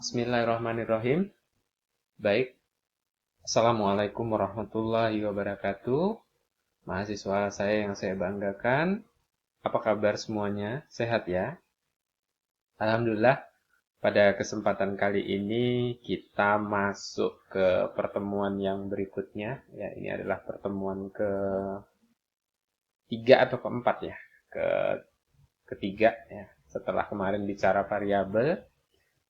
Bismillahirrahmanirrahim. Baik, Assalamualaikum warahmatullahi wabarakatuh. Mahasiswa saya yang saya banggakan, apa kabar semuanya? Sehat ya? Alhamdulillah, pada kesempatan kali ini kita masuk ke pertemuan yang berikutnya. Ya, ini adalah pertemuan ketiga atau keempat ya? Ketiga ya. Setelah kemarin bicara variabel,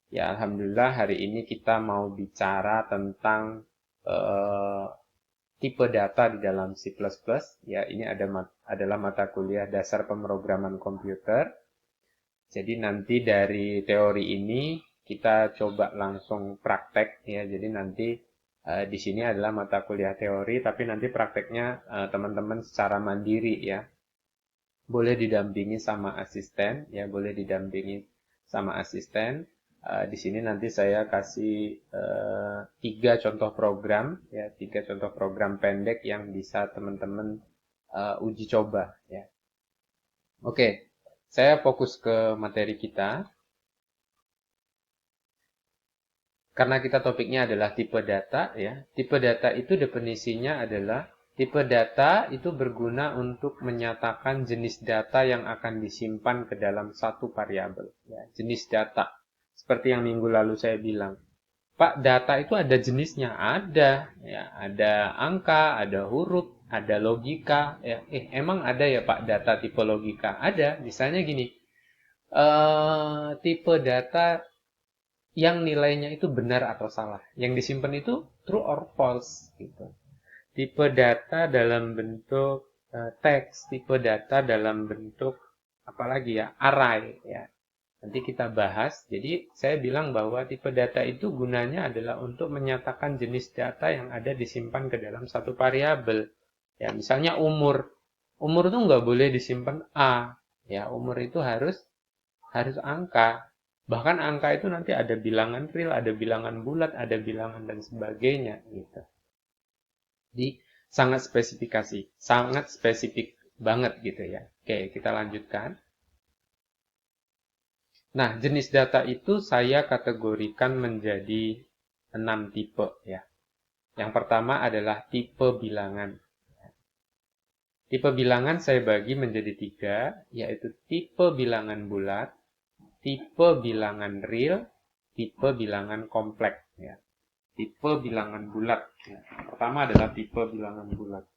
ya, alhamdulillah hari ini kita mau bicara tentang eh, tipe data di dalam C++. Ya, ini adalah mata kuliah dasar pemrograman komputer. Jadi nanti dari teori ini kita coba langsung praktek ya. Jadi nanti di sini adalah mata kuliah teori, tapi nanti prakteknya teman-teman secara mandiri ya. Boleh didampingi sama asisten ya, boleh didampingi sama asisten. Di sini nanti saya kasih tiga contoh program ya, tiga contoh program pendek yang bisa teman-teman uji coba ya. Oke, saya fokus ke materi kita karena kita topiknya adalah tipe data ya. Tipe data itu definisinya adalah tipe data itu berguna untuk menyatakan jenis data yang akan disimpan ke dalam satu variabel ya, jenis data. Seperti yang minggu lalu saya bilang, Pak, data itu ada jenisnya, ada, ya, ada angka, ada huruf, ada logika, ya. Emang ada ya Pak data tipe logika? Ada, misalnya gini, tipe data yang nilainya itu benar atau salah, yang disimpan itu true or false, gitu. Tipe data dalam bentuk teks, tipe data dalam bentuk apalagi ya, array, ya. Nanti kita bahas. Jadi saya bilang bahwa tipe data itu gunanya adalah untuk menyatakan jenis data yang ada disimpan ke dalam satu variabel. Ya, misalnya umur. Umur itu nggak boleh disimpan A. Ya, umur itu harus angka. Bahkan angka itu nanti ada bilangan real, ada bilangan bulat, ada bilangan dan sebagainya gitu. Jadi sangat spesifik banget gitu ya. Oke, kita lanjutkan. Nah, jenis data itu saya kategorikan menjadi 6 tipe ya. Yang pertama adalah tipe bilangan. Tipe bilangan saya bagi menjadi 3, yaitu tipe bilangan bulat, tipe bilangan real, tipe bilangan kompleks ya. Tipe bilangan bulat ya. Pertama adalah tipe bilangan bulat.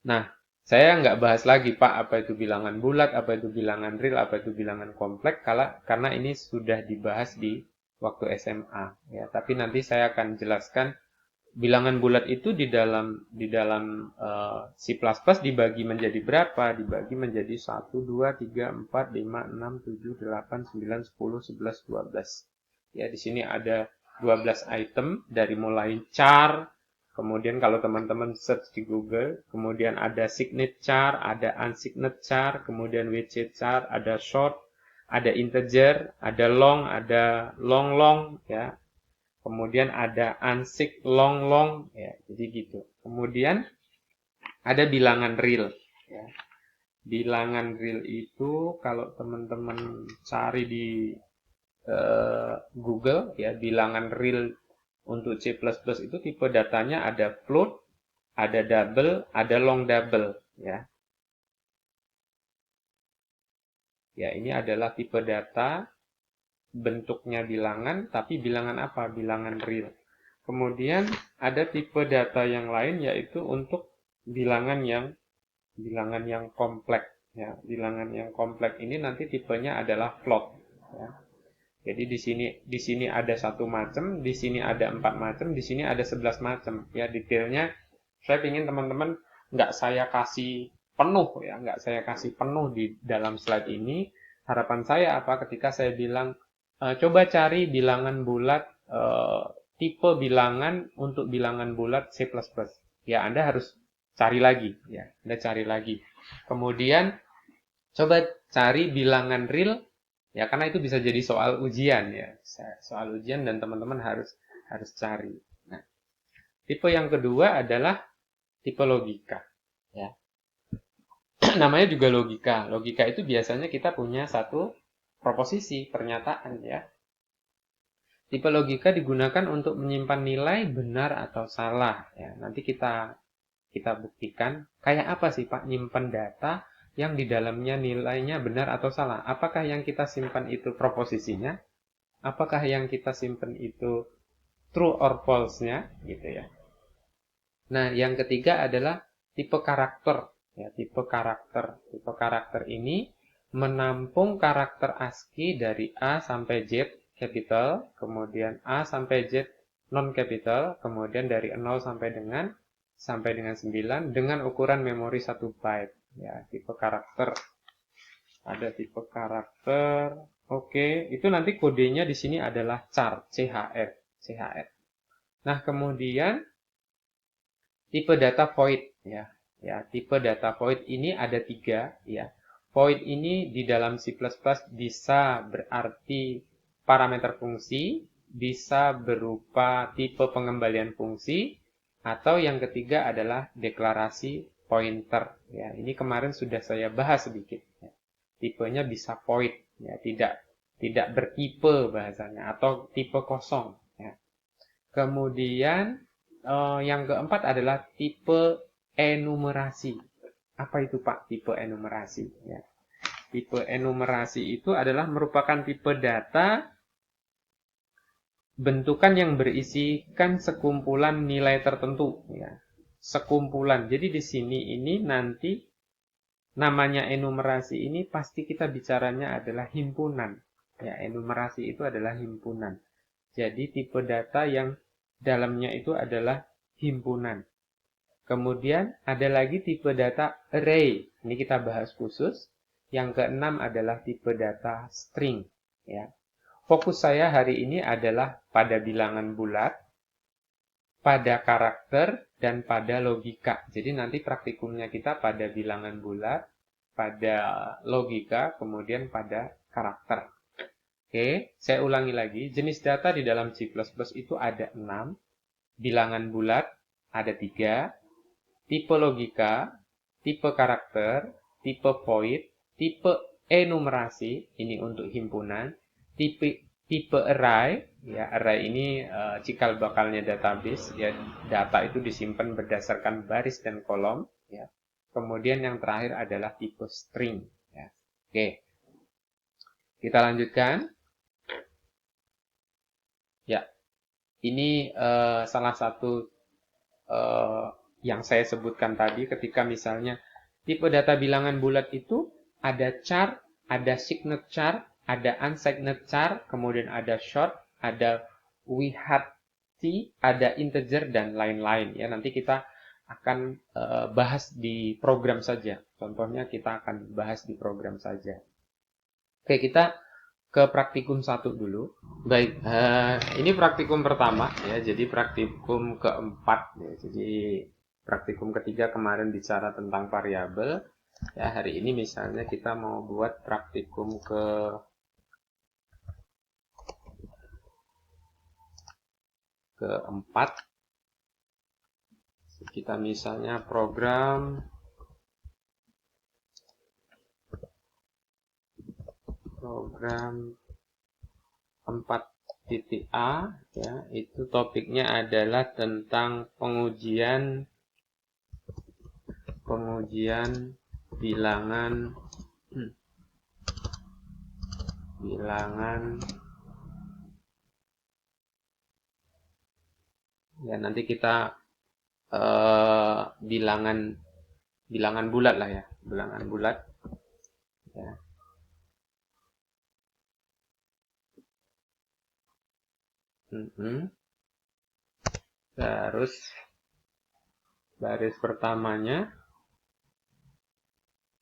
Nah, saya nggak bahas lagi Pak apa itu bilangan bulat, apa itu bilangan real, apa itu bilangan kompleks karena ini sudah dibahas di waktu SMA ya. Tapi nanti saya akan jelaskan bilangan bulat itu di dalam C++ dibagi menjadi berapa? Dibagi menjadi 1 2 3 4 5 6 7 8 9 10 11 12. Ya, di sini ada 12 item dari mulai char. Kemudian kalau teman-teman search di Google, kemudian ada signet char, ada unsignet char, kemudian WC char, ada short, ada integer, ada long, ada long ya. Kemudian ada unsig long ya. Jadi gitu. Kemudian ada bilangan real ya. Bilangan real itu kalau teman-teman cari di Google ya, bilangan real untuk C++ itu tipe datanya ada float, ada double, ada long double ya. Ya, ini adalah tipe data bentuknya bilangan, tapi bilangan apa? Bilangan real. Kemudian ada tipe data yang lain yaitu untuk bilangan yang kompleks ya. Bilangan yang kompleks ini nanti tipenya adalah float ya. Jadi di sini ada satu macam, di sini ada 4 macam, di sini ada 11 macam. Ya, detailnya saya ingin teman-teman nggak saya kasih penuh ya, nggak saya kasih penuh di dalam slide ini. Harapan saya apa ketika saya bilang coba cari bilangan bulat, tipe bilangan untuk bilangan bulat C++. Ya, Anda harus cari lagi ya, Anda cari lagi. Kemudian coba cari bilangan real. Ya, karena itu bisa jadi soal ujian ya. Soal ujian dan teman-teman harus cari. Nah, tipe yang kedua adalah tipe logika ya. Namanya juga logika. Logika itu biasanya kita punya satu proposisi, pernyataan ya. Tipe logika digunakan untuk menyimpan nilai benar atau salah. Ya, nanti kita buktikan kayak apa sih Pak nyimpan data yang di dalamnya nilainya benar atau salah. Apakah yang kita simpan itu proposisinya? Apakah yang kita simpan itu true or false-nya? Gitu ya. Nah, yang ketiga adalah tipe karakter. Ya, tipe karakter. Tipe karakter ini menampung karakter ASCII dari A sampai Z capital, kemudian A sampai Z non capital, kemudian dari 0 sampai dengan 9 dengan ukuran memori 1 byte. Ya, tipe karakter. Ada tipe karakter. Oke, itu nanti kodenya di sini adalah char, CHR, CHR. Nah, kemudian tipe data void ya. Ya, tipe data void ini ada 3 ya. Void ini di dalam C++ bisa berarti parameter fungsi, bisa berupa tipe pengembalian fungsi, atau yang ketiga adalah deklarasi pointer. Ya, ini kemarin sudah saya bahas sedikit. Ya. Tipenya bisa void, ya, tidak bertipe bahasanya, atau tipe kosong. Ya. Kemudian yang keempat adalah tipe enumerasi. Apa itu Pak tipe enumerasi? Ya. Tipe enumerasi itu adalah merupakan tipe data bentukan yang berisikan sekumpulan nilai tertentu. Ya. Sekumpulan. Jadi di sini ini nanti namanya enumerasi ini pasti kita bicaranya adalah himpunan. Ya, enumerasi itu adalah himpunan. Jadi tipe data yang dalamnya itu adalah himpunan. Kemudian ada lagi tipe data array. Ini kita bahas khusus. Yang keenam adalah tipe data string. Ya. Fokus saya hari ini adalah pada bilangan bulat, pada karakter, dan pada logika. Jadi nanti praktikumnya kita pada bilangan bulat, pada logika, kemudian pada karakter. Oke, saya ulangi lagi. Jenis data di dalam C++ itu ada 6. Bilangan bulat ada 3. Tipe logika, tipe karakter, tipe void, tipe enumerasi, ini untuk himpunan, tipe array, ya array ini cikal bakalnya database, ya data itu disimpan berdasarkan baris dan kolom, ya. Kemudian yang terakhir adalah tipe string, ya. Oke. Kita lanjutkan. Ya, ini salah satu yang saya sebutkan tadi ketika misalnya tipe data bilangan bulat itu ada char, ada signed char, ada unsigned char, kemudian ada short, ada WHT, ada integer dan lain-lain ya. Nanti kita akan bahas di program saja. Contohnya kita akan bahas di program saja. Oke, kita ke praktikum 1 dulu. Baik, ini praktikum pertama ya. Jadi praktikum keempat ya. Jadi praktikum ketiga kemarin bicara tentang variabel. Ya, hari ini misalnya kita mau buat praktikum keempat. Kita misalnya program 4.a ya, itu topiknya adalah tentang pengujian bilangan ya, nanti kita bilangan bulat lah ya, bilangan bulat ya. Terus baris pertamanya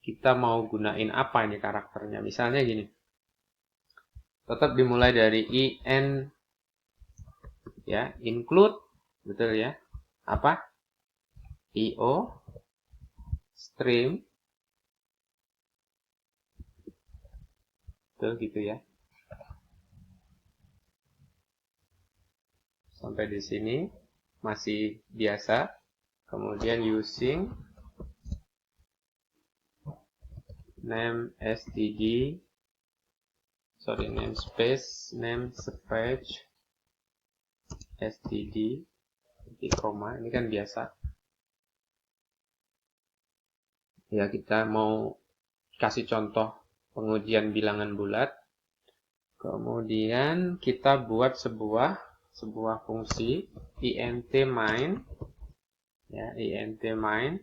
kita mau gunain apa ini karakternya? Misalnya gini. Tetap dimulai dari in ya, include, betul ya. Apa? io stream. Betul gitu ya. Sampai di sini masih biasa. Kemudian using namespace std titik koma, ini kan biasa. Ya, kita mau kasih contoh pengujian bilangan bulat. Kemudian kita buat sebuah fungsi int main, ya, int main.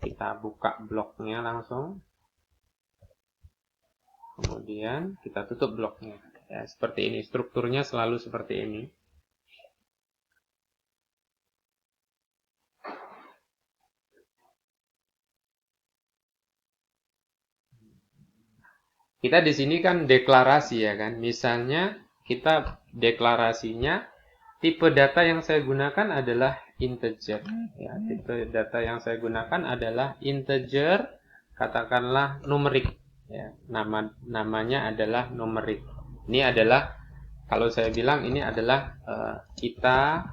Kita buka bloknya langsung. Kemudian kita tutup bloknya. Ya, seperti ini. Strukturnya selalu seperti ini. Kita di sini kan deklarasi ya kan. Misalnya kita deklarasinya tipe data yang saya gunakan adalah integer. Ya, tipe data yang saya gunakan adalah integer, katakanlah numerik. Ya, namanya adalah numerik. Ini adalah, kalau saya bilang ini adalah kita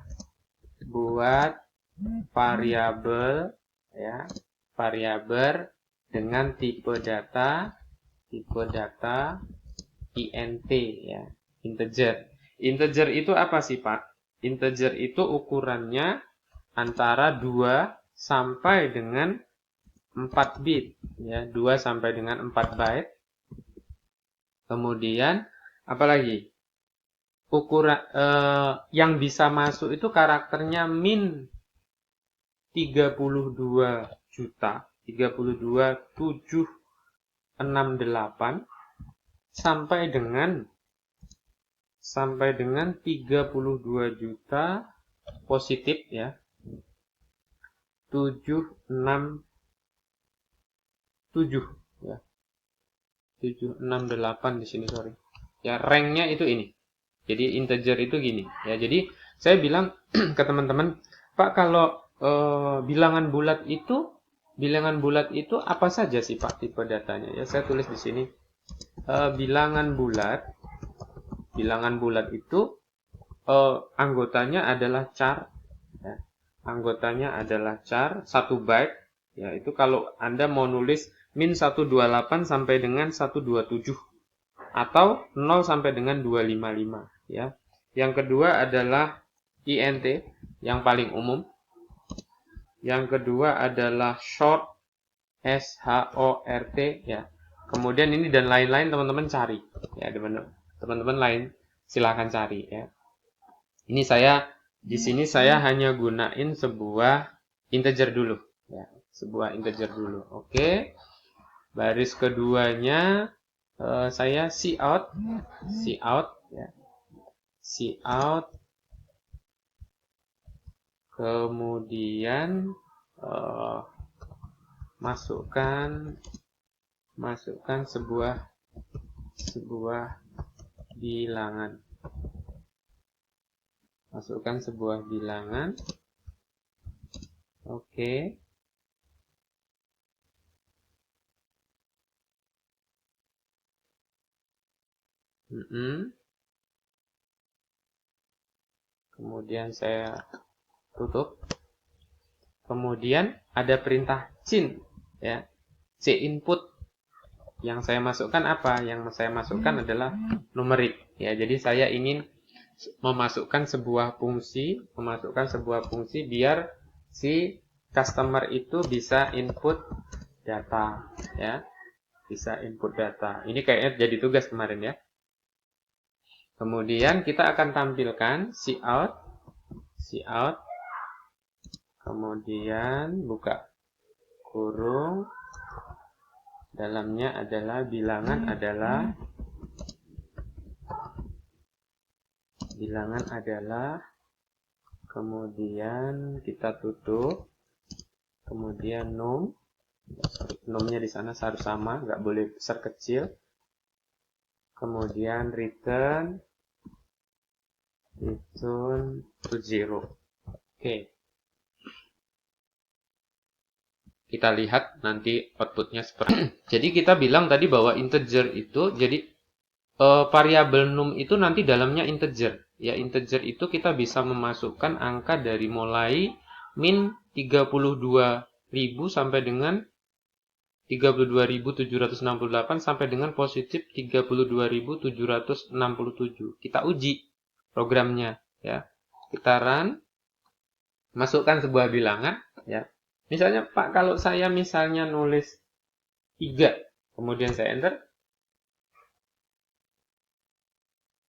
buat variabel, ya, variabel dengan tipe data int, ya, integer. Integer itu apa sih, Pak? Integer itu ukurannya antara 2 sampai dengan 4 bit, ya, 2 sampai dengan 4 byte. Kemudian apalagi? Ukuran yang bisa masuk itu karakternya min 32 juta, 32.768 sampai dengan 32 juta positif, ya, 767, ya, 768 di sini, sorry. Ya, ranknya itu ini. Jadi integer itu gini, ya. Jadi saya bilang ke teman-teman, Pak, kalau bilangan bulat itu apa saja sih, Pak, tipe datanya? Ya, saya tulis di sini. Bilangan bulat itu anggotanya adalah char, ya. Anggotanya adalah char 1 byte, ya. Itu kalau Anda mau nulis min 128 sampai dengan 127 atau 0 sampai dengan 255, ya. Yang kedua adalah int yang paling umum. Yang kedua adalah short, short, ya. Kemudian ini dan lain-lain teman-teman cari, ya, teman-teman lain silahkan cari, ya. Ini di sini saya hanya gunain sebuah integer dulu, ya, sebuah integer dulu. Oke. Baris keduanya saya cout, ya. Cout. Kemudian masukkan sebuah bilangan. Masukkan sebuah bilangan. Oke. Kemudian saya tutup. Kemudian ada perintah cin, ya. C input. Yang saya masukkan apa? Yang saya masukkan adalah numerik, ya. Jadi saya ingin memasukkan sebuah fungsi biar si customer itu bisa input data, ya. Bisa input data. Ini kayaknya jadi tugas kemarin, ya. Kemudian kita akan tampilkan cout. Kemudian buka kurung. Dalamnya adalah bilangan kemudian kita tutup. Kemudian numnya di sana harus sama, nggak boleh besar kecil. Kemudian return to 0. Oke. Kita lihat nanti outputnya seperti. Jadi kita bilang tadi bahwa integer itu, jadi variabel num itu nanti dalamnya integer. Ya, integer itu kita bisa memasukkan angka dari mulai min 32.000 sampai dengan 32.768 sampai dengan positif 32.767. Kita uji programnya, ya. Kita run, masukkan sebuah bilangan, ya. Misalnya Pak, kalau saya misalnya nulis 3, kemudian saya enter,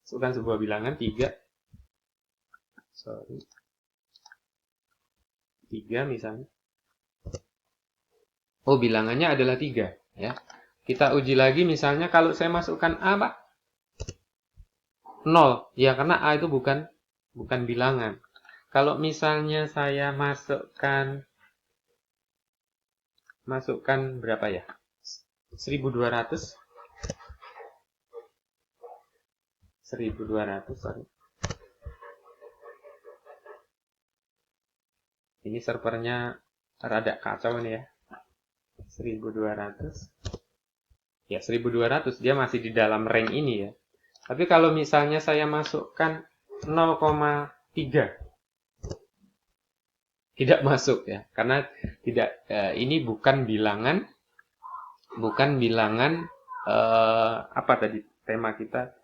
masukkan sebuah bilangan 3, 3 misalnya. Oh, bilangannya adalah 3, ya. Kita uji lagi misalnya kalau saya masukkan A, Pak, 0, ya karena A itu bukan bilangan. Kalau misalnya saya masukkan berapa ya? 1200. 1200, sorry. Ini servernya rada kacau nih ya. 1200. Ya, 1200 dia masih di dalam rank ini ya. Tapi kalau misalnya saya masukkan 0,3, tidak masuk ya, karena tidak ini bukan bilangan apa tadi tema kita,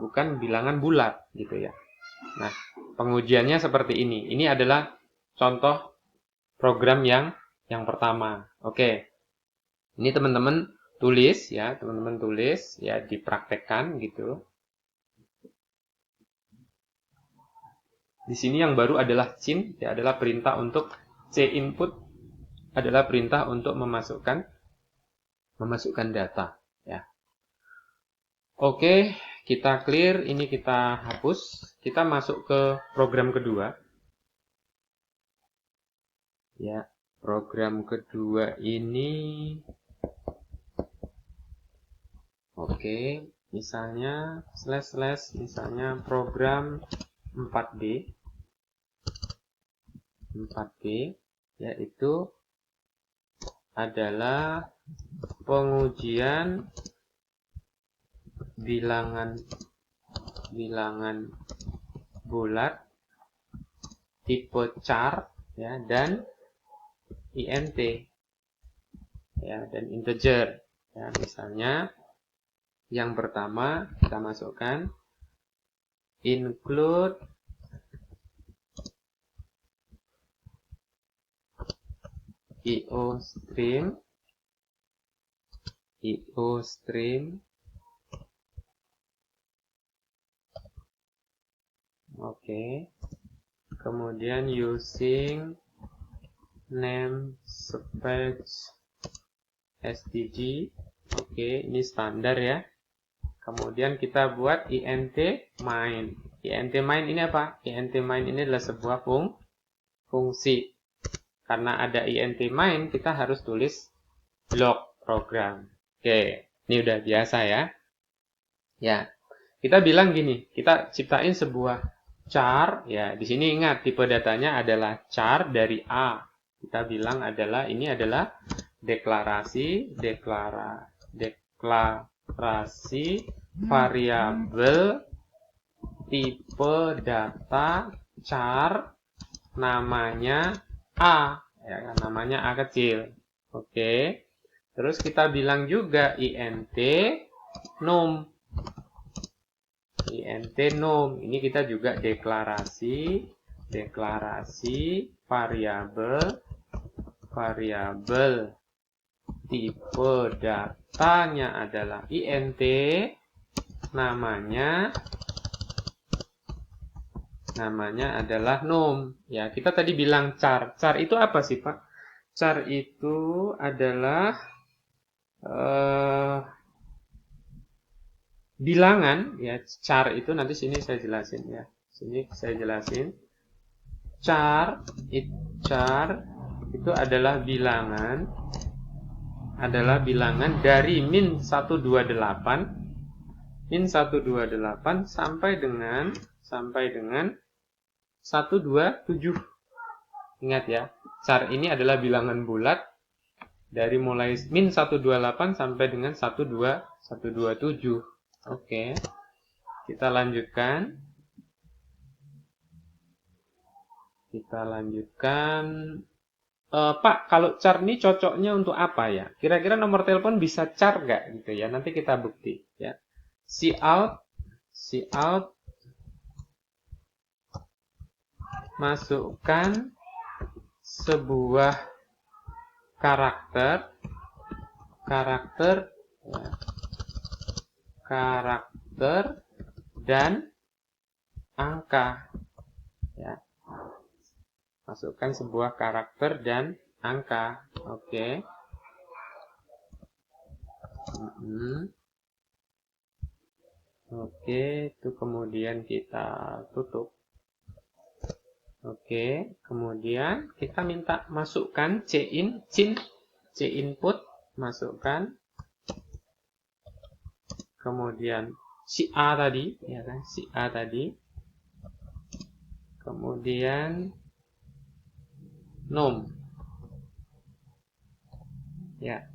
bukan bilangan bulat gitu ya. Nah, pengujiannya seperti ini. Ini adalah contoh program yang pertama. Oke. Ini teman-teman tulis ya, dipraktekkan gitu. Di sini yang baru adalah cin, ya, adalah perintah untuk C input, adalah perintah untuk memasukkan data ya. Oke, kita clear, ini kita hapus. Kita masuk ke program kedua. Ya, program kedua ini oke, misalnya / misalnya program 4B yaitu adalah pengujian bilangan bulat tipe char ya, dan int ya, dan integer ya. Misalnya yang pertama kita masukkan include iostream oke. Kemudian using namespace std. Oke, ini standar ya. Kemudian kita buat int main. Int main ini apa? Int main ini adalah sebuah fungsi. Karena ada int main, kita harus tulis blok program. Oke, ini udah biasa ya. Ya, kita bilang gini, kita ciptain sebuah char. Ya, di sini ingat tipe datanya adalah char dari A. Kita bilang ini adalah deklarasi variabel tipe data char namanya A, ya kan, namanya A kecil. Oke. Terus kita bilang juga int num. Ini kita juga deklarasi variabel tipe datanya adalah int, namanya adalah num. Ya, kita tadi bilang char. Char itu apa sih, Pak? Char itu adalah bilangan ya. Char itu nanti sini saya jelasin ya. Char itu adalah bilangan dari min 128 sampai dengan 127. Ingat ya, char ini adalah bilangan bulat dari mulai min 128 sampai dengan 127. Oke. Kita lanjutkan. Pak, kalau char ini cocoknya untuk apa ya? Kira-kira nomor telepon bisa char nggak gitu ya? Nanti kita bukti ya. Cout masukkan sebuah karakter ya, karakter dan angka ya. Masukkan sebuah karakter dan angka. Oke. Oke, itu kemudian kita tutup. Oke, kemudian kita minta masukkan C input, masukkan. Kemudian si A tadi, ya kan? Si A tadi. Kemudian num. Ya.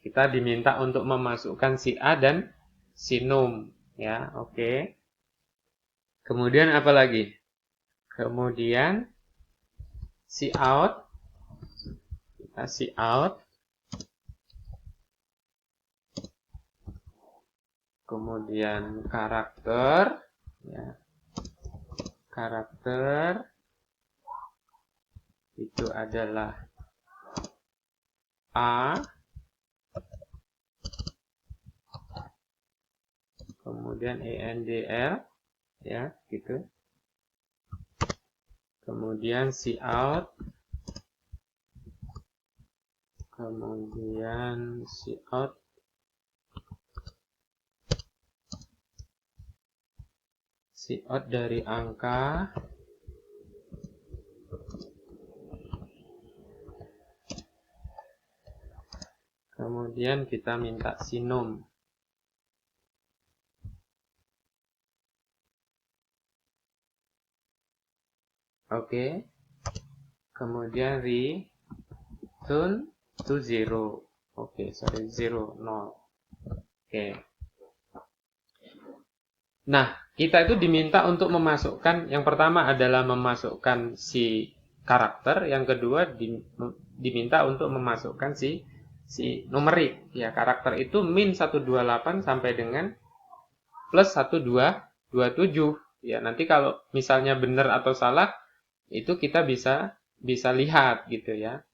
Kita diminta untuk memasukkan si A dan si num, ya. Oke. Kemudian apa lagi? Kemudian si out. Kita si out. Kemudian karakter, ya. Karakter itu adalah A. Kemudian ENDR, ya, gitu. Kemudian si out. Kemudian si out. Si out dari angka. Kemudian kita minta si num. Oke. Kemudian return to 0. Oke, sorry, 0, 0. Oke. Nah, kita itu diminta untuk memasukkan, yang pertama adalah memasukkan si karakter, yang kedua diminta untuk memasukkan si numerik. Ya, karakter itu min 128 sampai dengan plus 1227. Ya, nanti kalau misalnya benar atau salah, itu kita bisa lihat gitu ya.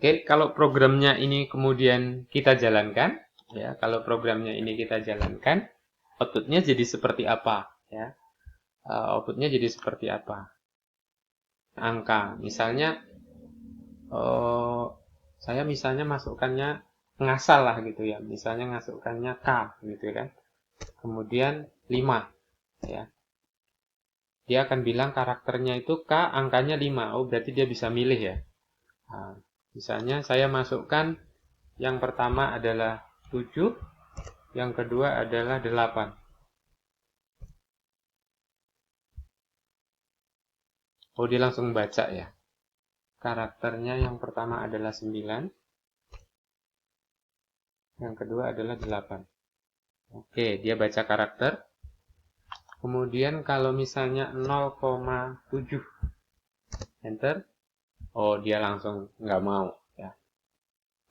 Oke, kalau programnya ini kemudian kita jalankan, ya, kalau programnya ini kita jalankan, outputnya jadi seperti apa, ya? Outputnya jadi seperti apa? Angka, misalnya, saya misalnya masukkannya ngasal lah gitu ya, misalnya masukkannya K gitu kan, kemudian 5, ya. Dia akan bilang karakternya itu K, angkanya 5, oh berarti dia bisa milih ya. Nah, misalnya saya masukkan yang pertama adalah 7, yang kedua adalah 8. Oh, dia langsung baca ya. Karakternya yang pertama adalah 9. Yang kedua adalah 8. Oke, dia baca karakter. Kemudian kalau misalnya 0,7. Enter. Oh, dia langsung nggak mau ya.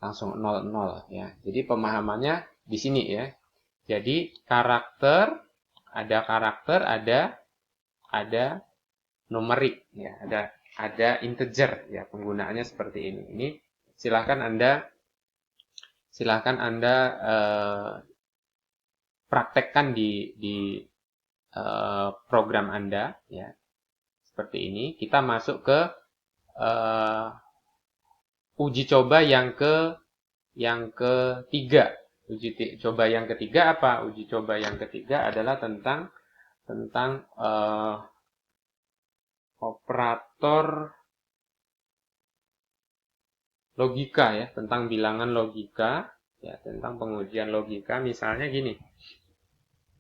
Langsung 00 ya. Jadi pemahamannya di sini ya. Jadi karakter, ada numerik ya, ada integer ya, penggunaannya seperti ini. Ini silahkan Anda praktekkan di program Anda ya. Seperti ini. Kita masuk ke uji coba yang ketiga. Uji coba yang ketiga apa? Uji coba yang ketiga adalah tentang operator logika ya, tentang bilangan logika ya, tentang pengujian logika. Misalnya gini.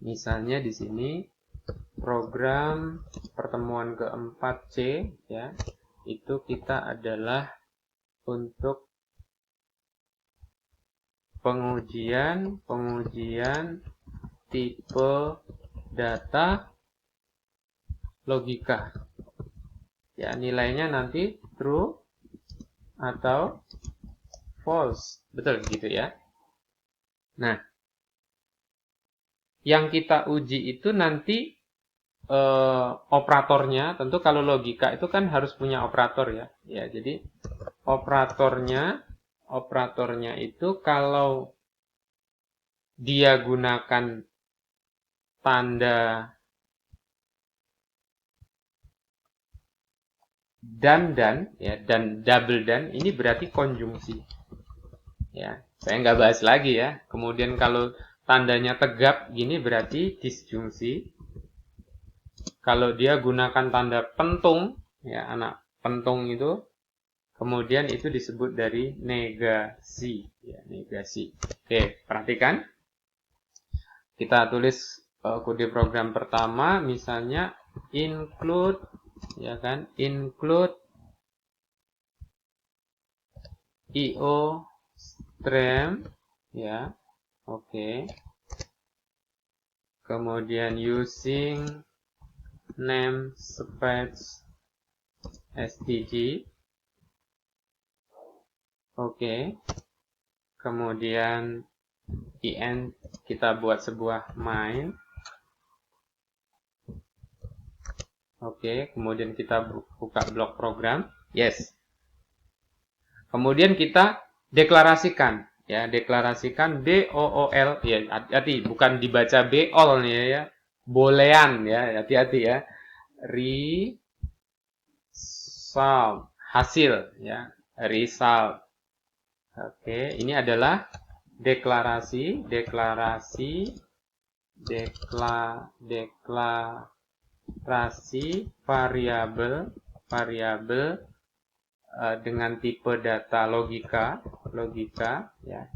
Misalnya di sini program pertemuan keempat C ya, itu kita adalah untuk pengujian tipe data logika. Ya, nilainya nanti true atau false. Betul gitu ya. Nah, yang kita uji itu nanti operatornya, tentu kalau logika itu kan harus punya operator ya. Ya, jadi operatornya itu kalau dia gunakan tanda dan ya, dan double dan ini berarti konjungsi. Ya, saya nggak bahas lagi ya. Kemudian kalau tandanya tegap gini berarti disjungsi. Kalau dia gunakan tanda pentung, ya anak pentung itu, kemudian itu disebut dari negasi. Ya, negasi. Oke, perhatikan. Kita tulis kode program pertama, misalnya include, ya kan, include io stream, ya, oke. Kemudian using namespace std, oke. Kemudian in kita buat sebuah main, oke. Kemudian kita buka blok program, yes. Kemudian kita deklarasikan, ya, deklarasikan BOOL, ya, hati-hati, bukan dibaca BOL nih ya, bolean ya, hati-hati ya. Result, hasil ya, result. Oke, ini adalah deklarasi variabel dengan tipe data logika ya.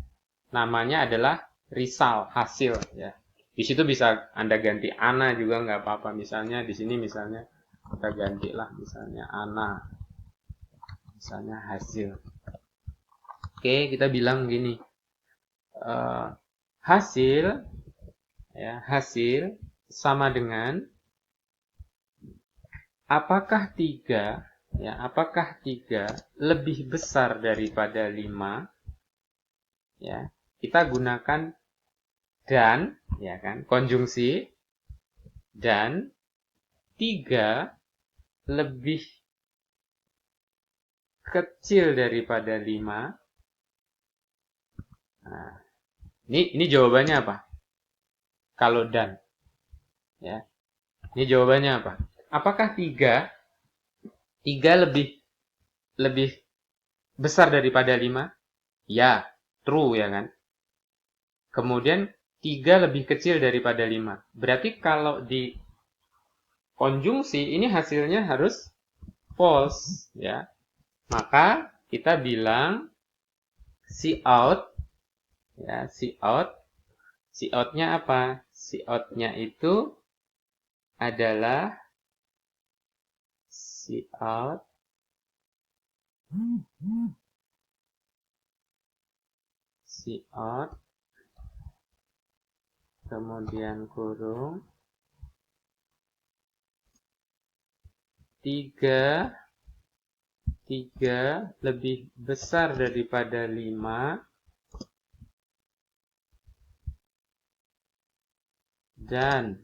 Namanya adalah result, hasil ya. Di situ bisa Anda ganti Ana juga nggak apa-apa. Misalnya di sini misalnya kita gantilah misalnya Ana. Misalnya hasil. Oke, kita bilang gini. Hasil ya, hasil sama dengan apakah 3 ya, apakah 3 lebih besar daripada 5? Ya, kita gunakan dan, ya kan, konjungsi dan 3 lebih kecil daripada 5. Nah, ini jawabannya apa? Kalau dan, ya, ini jawabannya apa? Apakah 3 lebih besar daripada 5? Ya, true ya kan? Kemudian 3 lebih kecil daripada 5. Berarti kalau di konjungsi ini hasilnya harus false ya. Maka kita bilang cout ya, cout-nya apa? Cout-nya itu adalah cout kemudian kurung 3 lebih besar daripada 5 dan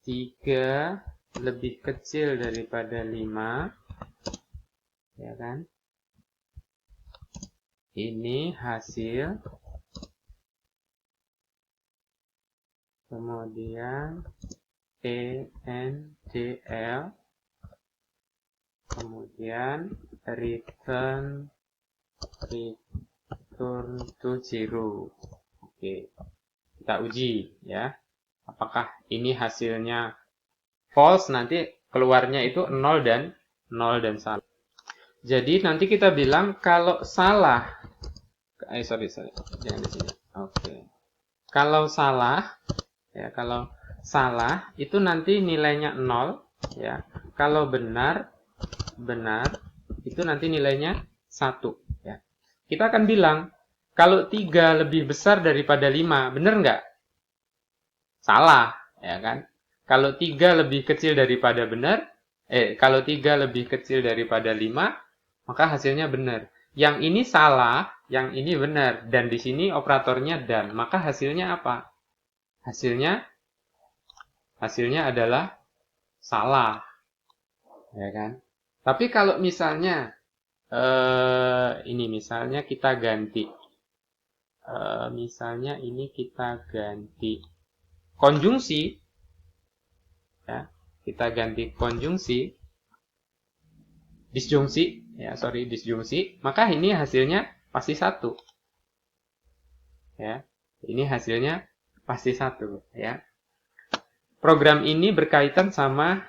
3 lebih kecil daripada 5, ya kan? Ini hasil. Kemudian ENDL, kemudian return to zero. Oke, kita uji ya. Apakah ini hasilnya false, nanti keluarnya itu 0 dan 1. Jadi nanti kita bilang kalau salah, sorry, jangan di sini. Oke. Kalau salah, ya, kalau salah itu nanti nilainya 0 ya. Kalau benar itu nanti nilainya 1 ya. Kita akan bilang kalau 3 lebih besar daripada 5, benar nggak? Salah, ya kan? Kalau 3 lebih kecil daripada benar, kalau 3 lebih kecil daripada 5, maka hasilnya benar. Yang ini salah, yang ini benar, dan di sini operatornya dan, maka hasilnya apa? Hasilnya hasilnya adalah salah, ya kan? Tapi kalau misalnya ini misalnya kita ganti, misalnya ini kita ganti konjungsi, ya, kita ganti konjungsi, disjungsi, maka ini hasilnya pasti satu, ya. Ini hasilnya pasti satu, ya. Program ini berkaitan sama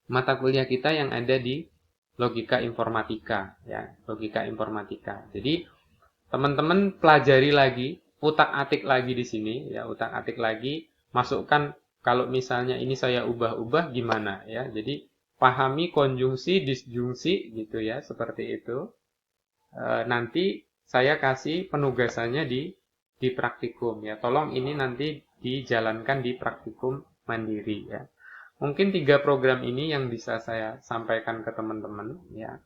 mata kuliah kita yang ada di logika informatika, ya, logika informatika. Jadi teman-teman pelajari lagi, utak-atik lagi di sini, ya, utak-atik lagi, masukkan kalau misalnya ini saya ubah-ubah gimana, ya. Jadi pahami konjungsi, disjungsi gitu ya, seperti itu. Nanti saya kasih penugasannya di praktikum, ya. Tolong ini nanti dijalankan di praktikum mandiri, ya. Mungkin 3 program ini yang bisa saya sampaikan ke teman-teman, ya.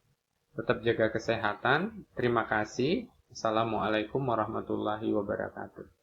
Tetap jaga kesehatan. Terima kasih. Assalamualaikum warahmatullahi wabarakatuh.